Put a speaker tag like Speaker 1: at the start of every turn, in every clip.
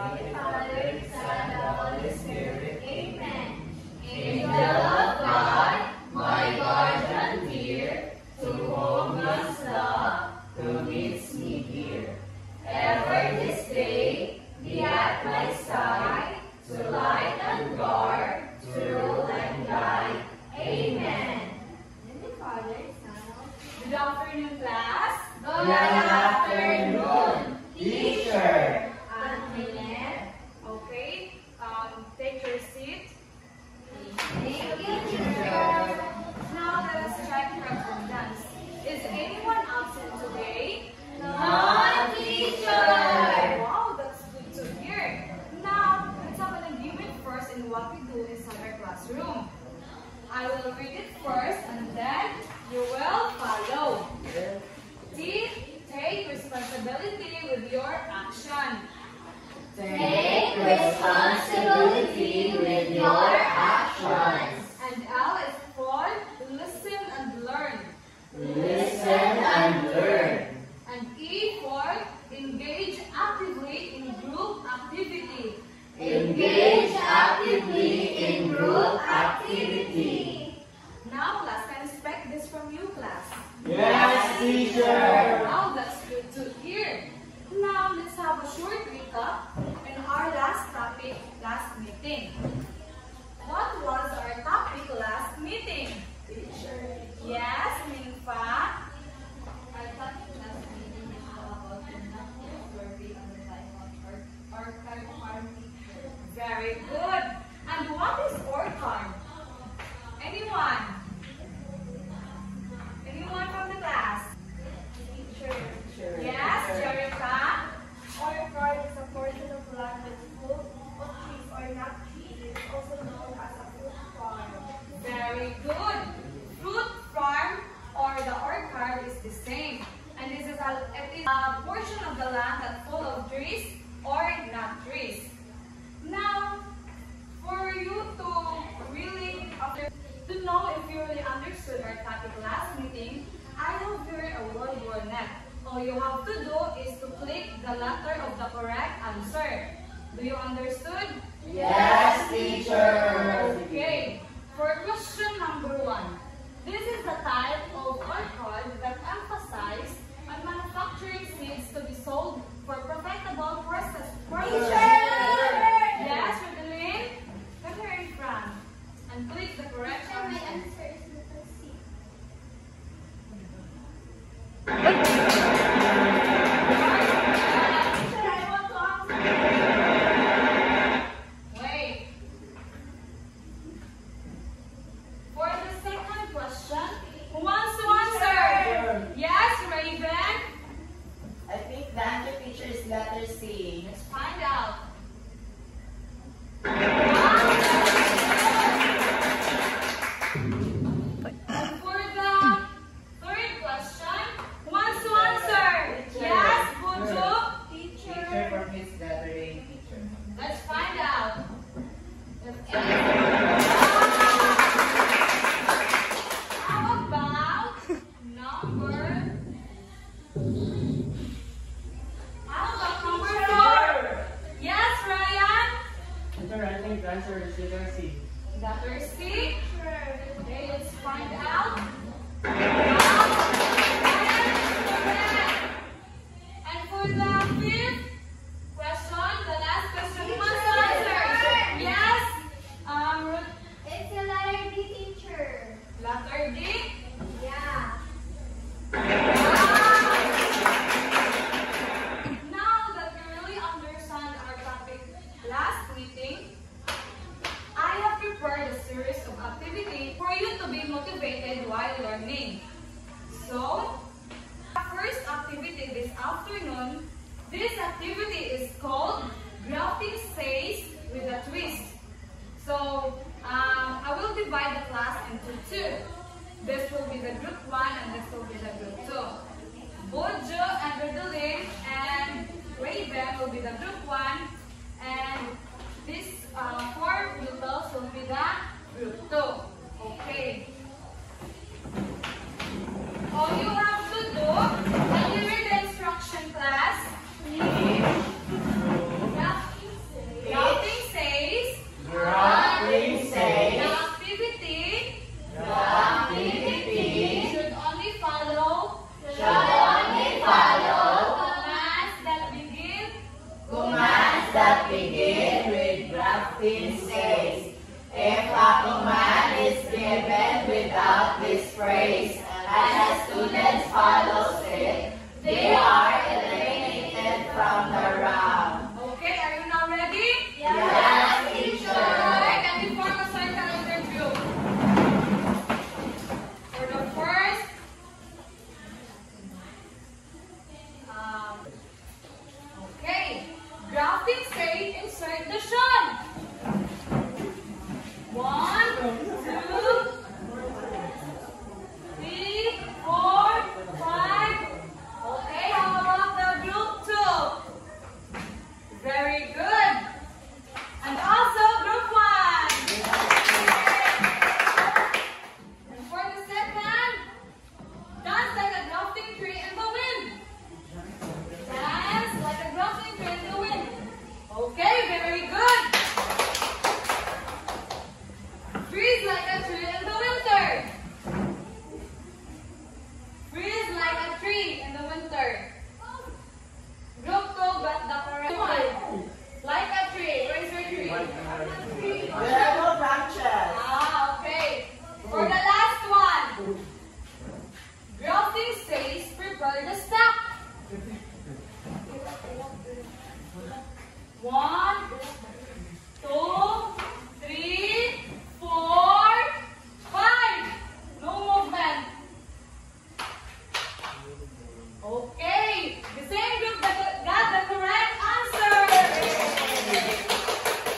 Speaker 1: Father, Son, and Holy Spirit. Amen. Angel of God, my guardian dear, to whom God's love who meets me here. Ever this day, be at my side, to light and guard, to rule and guide. Amen. In the Father, Son, good afternoon, class.
Speaker 2: Good afternoon, teacher.
Speaker 1: Okay, take your seat.
Speaker 2: Thank you, teacher.
Speaker 1: Now let us check your attendance. Is anyone absent today?
Speaker 2: No, teacher.
Speaker 1: Wow, that's good to hear. Now, let's have an agreement first in what we do inside our classroom. I will read it first and then you will follow. Take responsibility with your action.
Speaker 2: Take responsibility with your actions.
Speaker 1: And L is for listen and learn.
Speaker 2: Listen and learn.
Speaker 1: And E for engage actively in group activity.
Speaker 2: Engage actively in group activity.
Speaker 1: Now class, can I expect this from you, class?
Speaker 2: Yes, teacher.
Speaker 1: Wow, that's good to hear. Now let's have a short recap in our last topic, last meeting. What was our topic last meeting?
Speaker 2: Teacher.
Speaker 1: Yes, Minfa.
Speaker 3: Our topic last meeting is about the natural survey on the time of archive farm teacher.
Speaker 1: Very good. And what is ORCARD? Anyone? Anyone from the class?
Speaker 3: Teacher.
Speaker 1: Yes, Jerica?
Speaker 3: Orchard is a portion of land that's full of trees or not trees. It is also known as a fruit farm.
Speaker 1: Very good. Fruit farm or the orchard is the same. And it is a portion of the land that's full of trees or not trees. Now, for you to know if you really understood our topic last meeting, I have here a word net. All you have to do is to click the letter of the correct answer. Do you understood?
Speaker 2: Yes, teacher.
Speaker 1: Okay. For question number 1, this is the type of orchard that emphasizes on manufacturing seeds to be sold for profitable purposes. Yes, Madeline? Come here in front and click the correct answer.
Speaker 3: My answer is letter C.
Speaker 1: Wait. For the second question, who wants to answer? Yes, Raven?
Speaker 2: I think the answer, teacher, is letter C.
Speaker 1: Let's find out. And for the third question, who wants to answer? Yes, Buju?
Speaker 2: Teacher, for me, it's letter A, teacher.
Speaker 1: Let's find out. How about number 4? Yes, Ryan?
Speaker 2: Teacher, I think the answer is letter C.
Speaker 1: Letter C? Okay, let's find out. And for the fifth question, the last question, who wants to answer? Yes? Ruth?
Speaker 3: It's a letter D, teacher.
Speaker 1: Letter D?
Speaker 3: Yeah.
Speaker 1: Now that you really understand our topic last meeting, I have prepared a series of activities for you to be motivated while learning. So, the first activity this afternoon, this activity is called Grafting Space with a Twist. So, I will divide the class into 2. This will be the group 1 and this will be the group 2. Bojo and Rodeline and Raven will be the group 1 and these 4 pupils will be the group 2. Okay. All you have to do, can you read the instruction, class?
Speaker 3: Grafting
Speaker 2: 15 says, if a command is given without this phrase and a student follows it, they are eliminated from the round.
Speaker 1: Okay, are you now ready?
Speaker 2: Yes, teacher.
Speaker 1: Alright, and we form a circle in their group. For the first, okay, graphic say insert the shun. 1, 2, 3, 4, 5. Okay, how about the group 2? Very good. And also group 1. And for the second, dance like a drafting tree in the wind. Dance like a drafting tree in the wind. Okay, very good. Freeze like a tree in the winter. Freeze like a tree in the winter. Group 2 got the correct one. Like a tree. Where's your tree?
Speaker 2: We have no branches.
Speaker 1: Ah, okay. For the last one. Grafting says prepare the stack. 1, 2, 3, 4, 5. No movement. Okay. The same group that got the correct answer.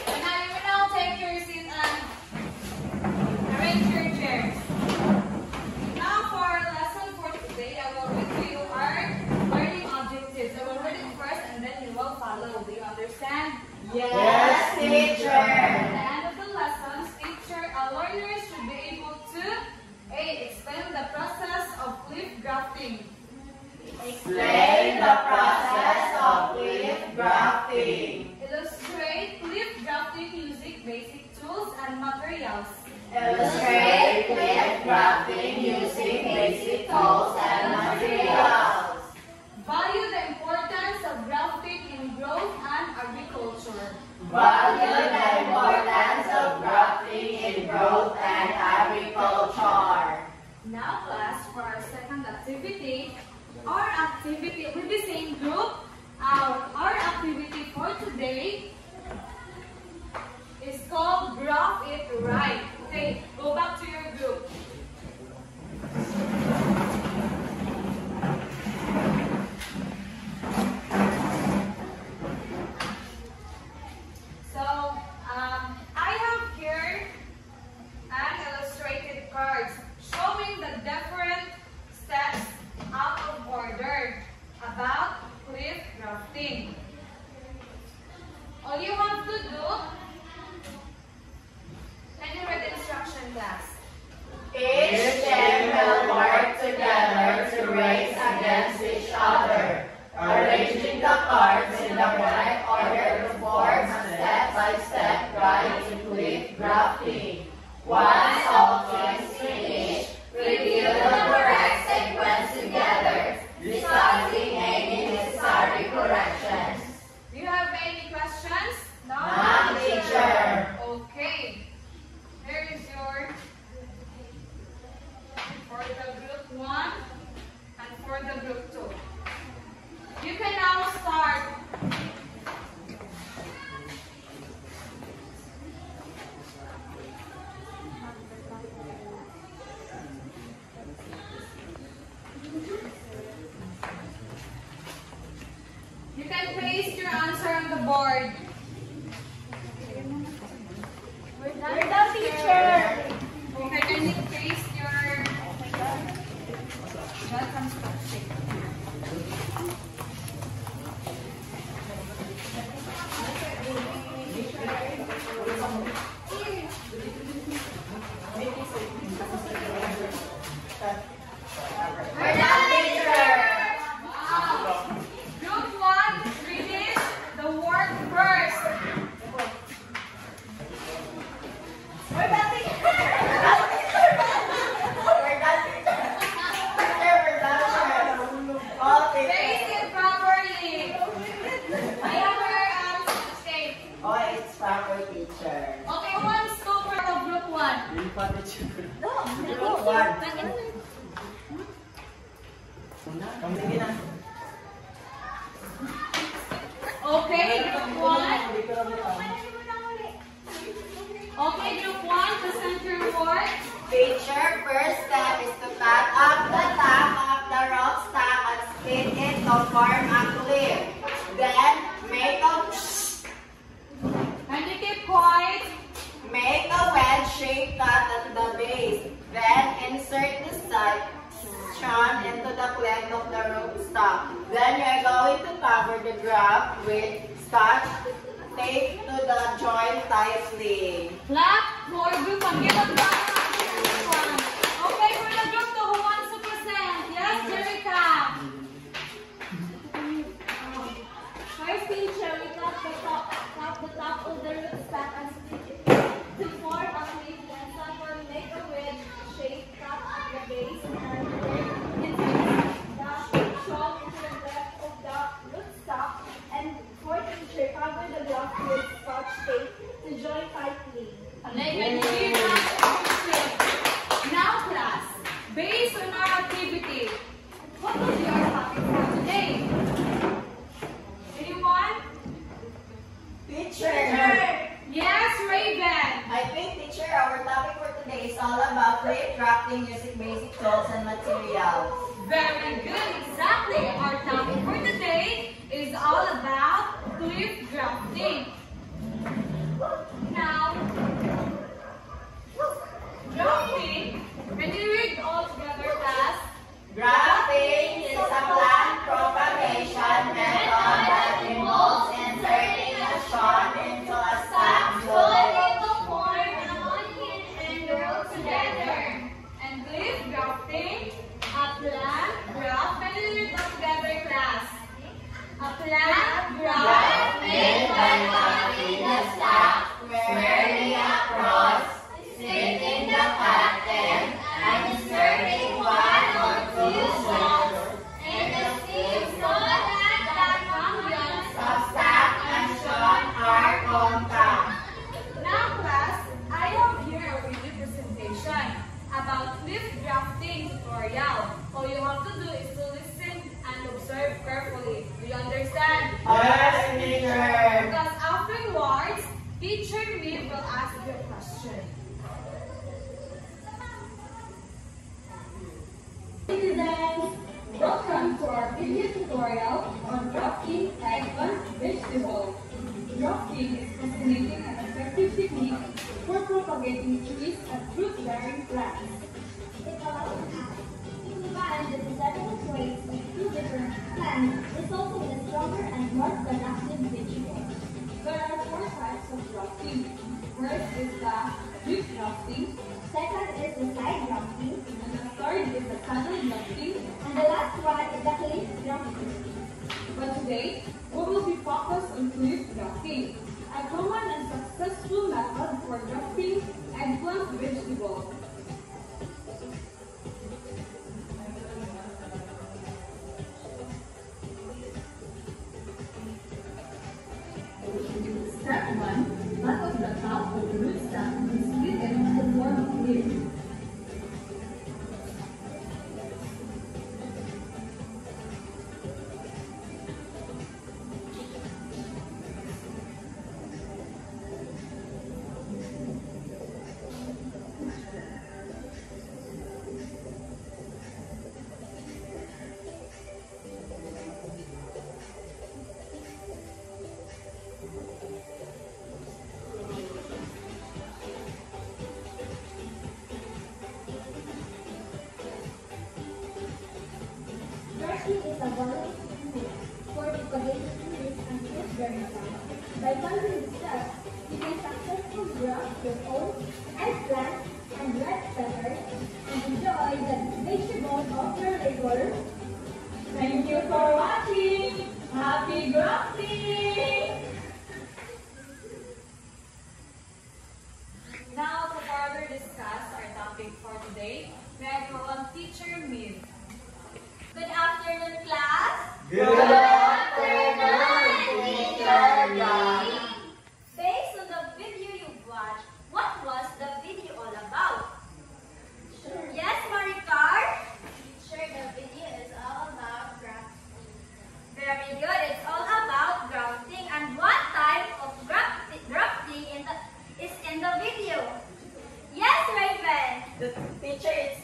Speaker 1: And now you will now take your seat and arrange your chairs. Now for our lesson for today, I will read to you our learning objectives. I will read it first and then you will follow. Do you understand?
Speaker 2: Yes, teacher.
Speaker 1: At the end of the lessons, learners should be able to A. Explain the process of leaf grafting.
Speaker 2: Explain the process of leaf grafting.
Speaker 1: Illustrate leaf grafting using basic tools and materials.
Speaker 2: Illustrate leaf grafting using basic tools and materials.
Speaker 1: Value the importance of grafting in growth and agriculture.
Speaker 2: Value the importance of grafting in growth and agriculture.
Speaker 1: Now class, for our second activity, our activity with the same group, our activity for today is called Graph It Right. Okay, go back to your group. So, I have here an illustrated cards showing the different steps out of order about leaf grafting. All you have to do, can you read the instruction class?
Speaker 2: Each team will work together to race against each other, arranging the cards in the right order to form a step-by-step guide to leaf grafting. Once all teams finish, review the correct sequence together, discussing any necessary corrections.
Speaker 1: Do you have any questions? No?
Speaker 2: None, teacher.
Speaker 1: Okay. Here is your for the group 1 and for the group 2. You can now start. You can paste your answer on the board.
Speaker 2: We're done, teacher.
Speaker 1: Okay, can you paste your welcome speech?
Speaker 2: We're done, teacher.
Speaker 1: Wow. Group 1, finish the work first.
Speaker 2: for teacher.
Speaker 1: Okay, one scoop for the group 1.
Speaker 2: Group 1. Sige na.
Speaker 1: Okay, group 1. Okay, group 1, present your work.
Speaker 2: Teacher, first step is to cut up the top of the rope stock and split it to form a clip. Then, make a
Speaker 1: And you keep quiet.
Speaker 2: Make a wedge shape cut at the base. Then insert the section into the cleft of the rope stock. Then you are going to cover the graph with scotch tape to the joint tightly.
Speaker 1: Clap for group 1. Give a clap for group 1. Okay, for the group 2, who wants to present? Yes, Jerica.
Speaker 3: First teacher, we cut the top of the rootstock and split it to form a clip. Then someone make a wedge shape cut at the base and insert the shawl into the cleft of the rootstock. And fourth teacher, cover the graph with scotch tape to join tightly.
Speaker 1: Now, class, based on our activity, what will be our topic for today? Anyone?
Speaker 2: Teacher!
Speaker 1: Yes, Raven.
Speaker 2: I think, teacher, our topic for today is all about clip drafting using basic tools and materials.
Speaker 1: Very good, exactly. Our topic for today is all about clip drafting. Now, drafting, can you read all together, class?
Speaker 2: Grafting is a plant propagation method that involves inserting a shot into a sack
Speaker 3: To form an onion and grow together.
Speaker 1: And clip drafting, a plant graft. Can you read all together, class? A plant graft
Speaker 2: made by cutting the sack squarely across, splitting the cotton, and inserting one or two shots in the seed so that the components of sack and shot are compact.
Speaker 1: Now, class, I have here a video presentation about clip drafting tutorial. All you have to do is to listen and observe carefully. Do you understand?
Speaker 2: Yes, teacher.
Speaker 1: Because afterwards, teacher me will ask you a question.
Speaker 3: Students, welcome to our video tutorial on drafting advanced vegetables. Drafting is fascinating and effective technique for propagating trees and fruit-bearing plants.
Speaker 4: It allows us to combine the desirable traits of two different plants, resulting in a stronger and more productive vegetable.
Speaker 3: There are 4 types of drafting. First is the drip drafting,
Speaker 4: Second is the side drafting,
Speaker 3: and the third is the tunnel drafting.
Speaker 4: and the last one is the cliff drafting.
Speaker 3: But today, we will be focused on cliff drafting, a common and successful method for drafting eggplant vegetables. Step 1. Cut off the top of the rootstock and split it to form a cliff.
Speaker 4: Drafting is a wonderful technique for propagating trees and fruit-bearing plants. By following the steps, you can successfully graft your own eggplant and red peppers and enjoy the vegetables of your labor.
Speaker 3: Thank you for watching. Happy grafting! Now to further discuss our topic for today, we are called on Teacher Miv.
Speaker 1: Good afternoon, class.
Speaker 2: Good afternoon, teacher.
Speaker 1: Based on the
Speaker 2: The teacher is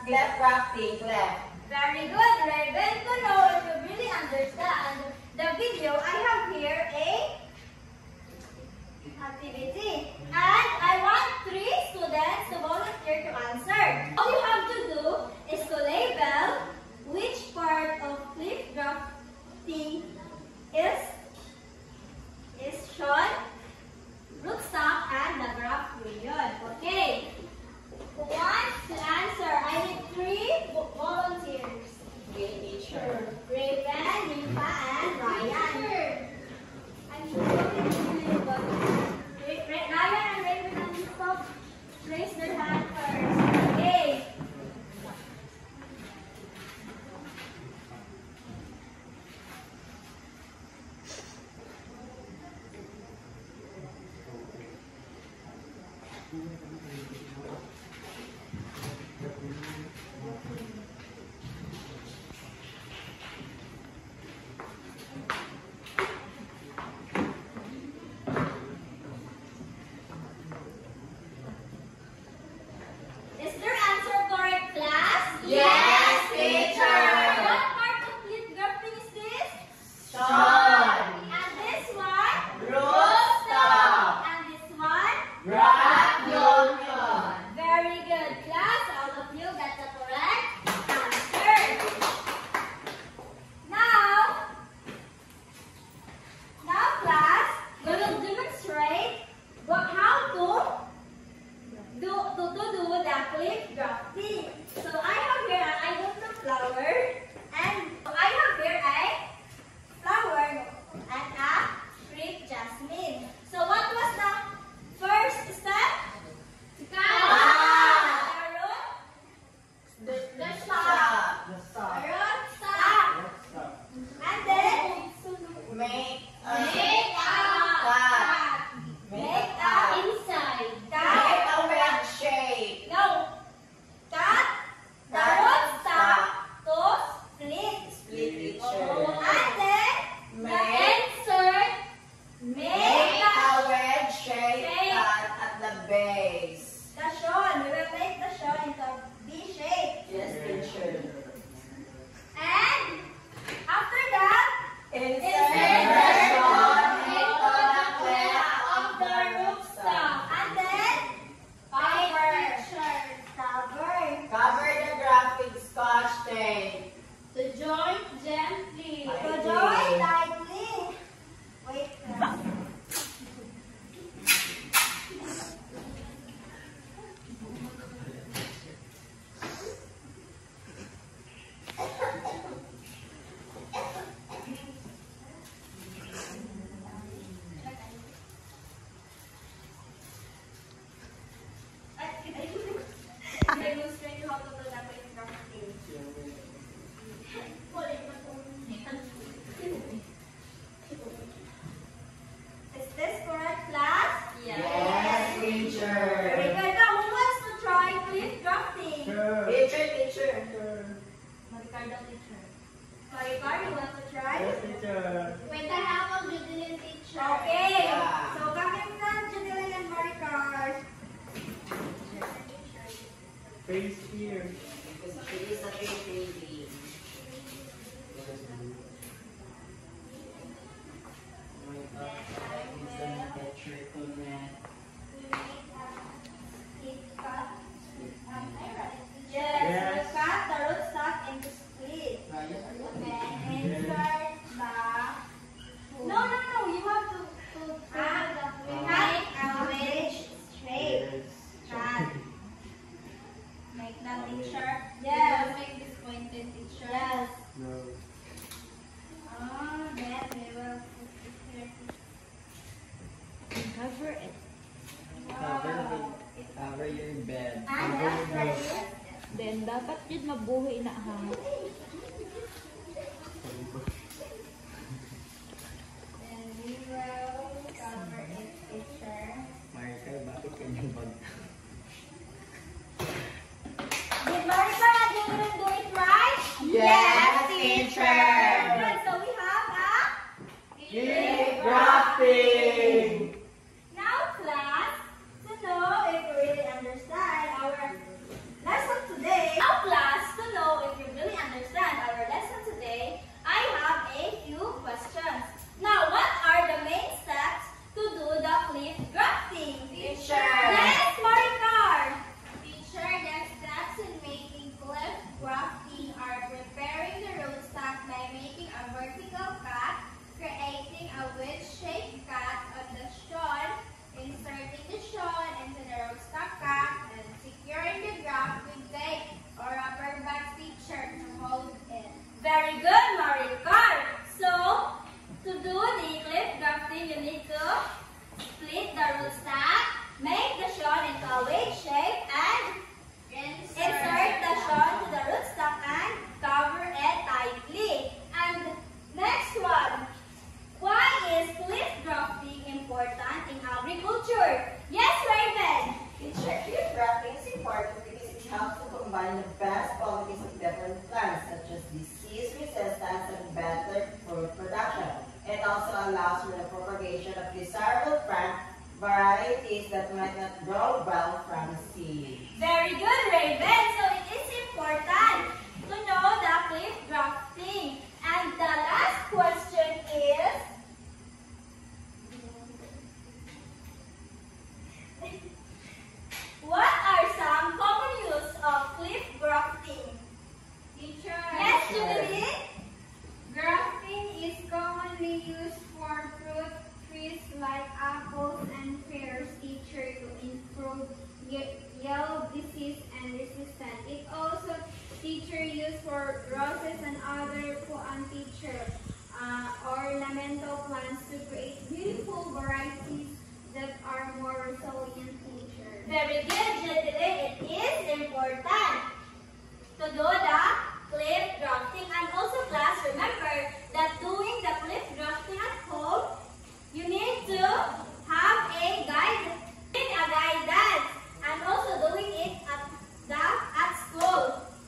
Speaker 2: left drafting, left.
Speaker 3: Very good, Raven. To know if you really understand the video, I have here a activity. And I want 3 students to volunteer to answer. All you have to do is to label which part of cliff drafting is shown, rootstock, and the graph period. Okay. Who wants to answer? I need 3 volunteers.
Speaker 2: Okay, teacher.
Speaker 3: Raven, Rifa, and Ryan. I'm sure Ryan and Raven and Rifa raise their hand first. Okay. Is their answer correct, class?
Speaker 2: Yes, teacher.
Speaker 3: What part of cliff drafting is this?
Speaker 2: Sean.
Speaker 3: And this one?
Speaker 2: Rootstock.
Speaker 3: And this one?
Speaker 2: Graph union.
Speaker 3: Very good, class. All of you got the correct answer. Now, class, we will demonstrate how to do the cliff drafting. So I have here an idle flower, and I have here a flower and a crepe jasmine. So what was the first step?
Speaker 2: Ah.
Speaker 3: The
Speaker 2: Stop.
Speaker 3: root stop. And then
Speaker 2: Make
Speaker 3: make
Speaker 2: cut.
Speaker 3: make a inside.
Speaker 2: Make a red shape.
Speaker 3: No. Cut the root stop to split.
Speaker 2: Split teacher.
Speaker 3: And then the insert
Speaker 2: Make
Speaker 3: make
Speaker 2: a wedge shape cut at the base.
Speaker 3: the shawl. We will make the shawl into V shape.
Speaker 2: Yes, teacher.
Speaker 3: And after that,
Speaker 2: Insert
Speaker 3: insert
Speaker 2: the shawl
Speaker 3: into
Speaker 2: into the
Speaker 3: the
Speaker 2: cleft
Speaker 3: cleft
Speaker 2: of the rootstock.
Speaker 3: and then cover.
Speaker 2: Cover the graphic scotch tape.
Speaker 3: To join gently. To
Speaker 2: Lightly.
Speaker 3: join lightly. Wait. Demonstrate how to do the cliff drafting. Is this correct, class?
Speaker 2: Yes,
Speaker 3: Very
Speaker 2: teacher.
Speaker 3: good. Now, who wants to try cliff drafting?
Speaker 2: Teacher.
Speaker 3: Maricardo teacher. Maricardo, you want to try?
Speaker 4: With the help of Judeline teacher.
Speaker 3: Okay.
Speaker 2: Yeah.
Speaker 3: So, coming from Judeline and Maricar.
Speaker 5: Face here.
Speaker 2: Because it is a big baby.
Speaker 3: Yes.
Speaker 5: Yes.
Speaker 3: Cut the rootstock into split. Then insert the. No. You have to cut a wedge shape. Cut. Make the teacher. Yes. Make this pointed teacher. Yes.
Speaker 5: No.
Speaker 3: Then we will put it here.
Speaker 6: Cover it.
Speaker 3: Wow.
Speaker 6: Cover your bed.
Speaker 3: And after this,
Speaker 6: Then, dapat yun mabuhay na hangin.
Speaker 3: then we will cover it, teacher.
Speaker 6: Marika, bakit kanyang bag?
Speaker 3: Did Marika and Judeline do it right?
Speaker 2: Yes, teacher.
Speaker 3: Good. So we have a
Speaker 2: Keep grafting.
Speaker 3: now class to know if we really understand our
Speaker 2: that might not grow well from seed.
Speaker 3: Very good, Raven. So it is important to know the cliff grafting. And the last question is, what are some common use of cliff grafting?
Speaker 1: Teacher.
Speaker 3: Yes, Jubilee?
Speaker 4: Grafting is commonly used for fruit trees like apples and pears, teacher, to improve yield, disease, and resistance. It also teacher used for roses and other teacher ornamental plants to create beautiful varieties that are more resilient, teacher.
Speaker 3: Very good, Jubilee. It is important to do the cliff grafting. And also, class, remember that doing the cliff grafting at home, you need to have a guidance, and also doing it at school.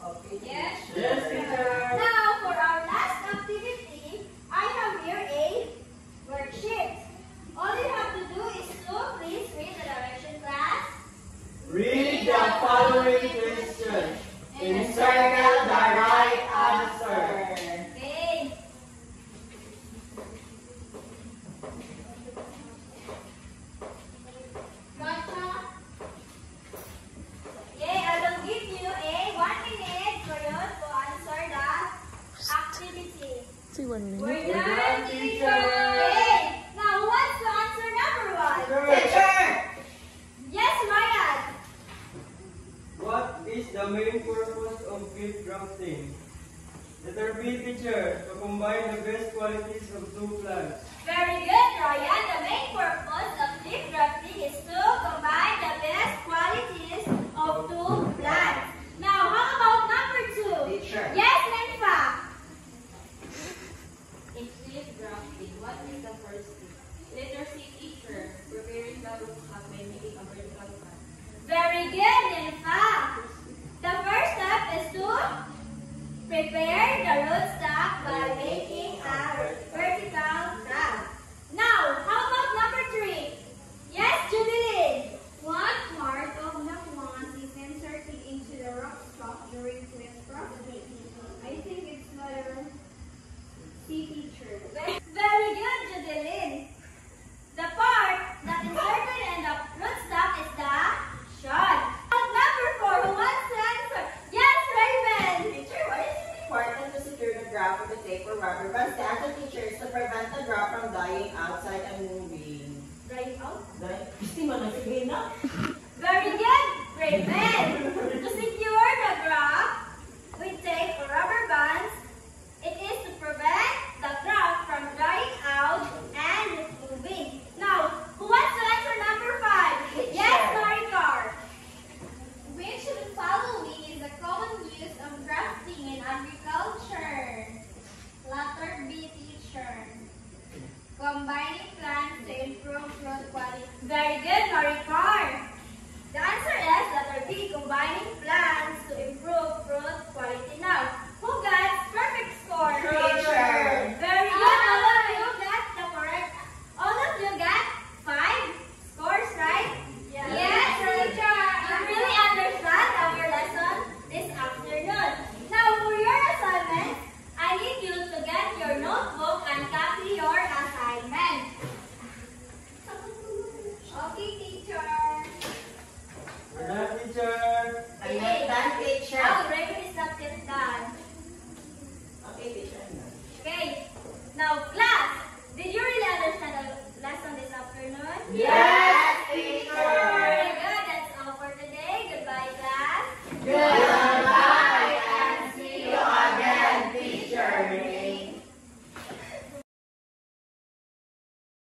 Speaker 2: Okay.
Speaker 3: Yes.
Speaker 5: Yes, teacher.
Speaker 3: Now, for our last activity, I have here a worksheet. All you have to do is to please read the direction, class.
Speaker 5: Read the following question.
Speaker 2: Encircle the right answer.
Speaker 3: Okay. Gotcha. Okay, I will give you a 1 minute for you to answer the activity. We're done,
Speaker 5: teacher.
Speaker 3: Okay. Now, who wants to answer number 1?
Speaker 2: Teacher!
Speaker 3: Yes, Ryan.
Speaker 5: What is the main purpose of cliff grafting? Letter B, teacher, to combine the best qualities of two plants.
Speaker 3: Very good, Ryan. The main purpose of cliff grafting is to combine the best qualities of two plants. Now, how about number 2?
Speaker 2: Teacher.
Speaker 3: Yes, Nenfa.
Speaker 7: In cliff grafting, what is the first step? Letter C, teacher, preparing the root stock by making a vertical cut.
Speaker 3: Very good, Nenfa. The first step is to prepare the rootstock by making a vertical cut. Now, how about number 3? Yes, Jubilee.
Speaker 4: What part of the plant is inserted into the rock stock during cliff grafting? I think it's letter C, teacher.
Speaker 3: Very good, Jubilee. The part that inserted in the rootstock is the shod. Number 4, who wants to answer? Yes, Raven.
Speaker 2: Teacher, why is it important to secure the graft with the tape or rubber band? The answer, teacher, is to prevent the graft from dying outside and moving.
Speaker 3: Dry out.
Speaker 2: Christy, manasagay na.
Speaker 3: Very good, Raven. To secure the graft with tape or rubber bands, it is to prevent the graft from drying out and moving. Now, who wants to answer number 5? Yes, Maricar.
Speaker 4: Which of the following is a common use of grafting in agriculture? Letter B, teacher. Combining plants to improve fruit quality.
Speaker 3: Very good, Maricar. The answer is letter B, combining